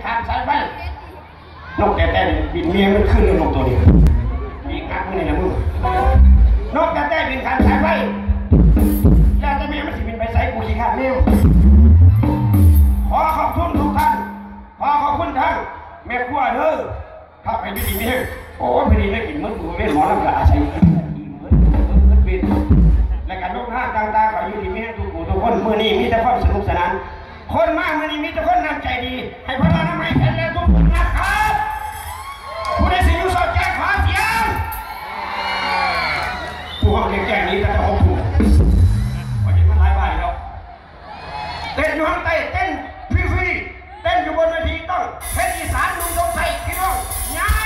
ขาดสายไฟนกแต่บินเมียมันขึ้นลงตัวนี้อีกอักนี่นะมึงนกแต่บินขาดสายไฟแล้วแต่เมียมันสิบินไปใส่กูสิขาดเมียขอขอบคุณทุกท่านขอขอบคุณท่านแม่ครัวเด้อถ้าไปดีนี่โอ้พอดีได้กินมื้อกูเล่นหมอลำกะอาศัยกินเป็นและการลูกห้างต่างๆก็อยู่ที่มีทุกผู้ทุกคนมื้อนี้มีแต่ความสนุกสนานคนมากมื้อนี้มีแต่คนน้ำใจดีให้พลังน้ำใจแข็งแรงทุกคนนะครับผู้ใดสิอยู่สอดแจ้งขอเสียงผู้ห้องแจ้งนี้ก็จะคงถูกวันนี้มันหลายใบแล้วเต้นอยู่ข้างใต้เต้นฟรีๆเต้นอยู่บนเวทีต้องเพชรอีสานลุงทรงชัยพี่น้องย้าย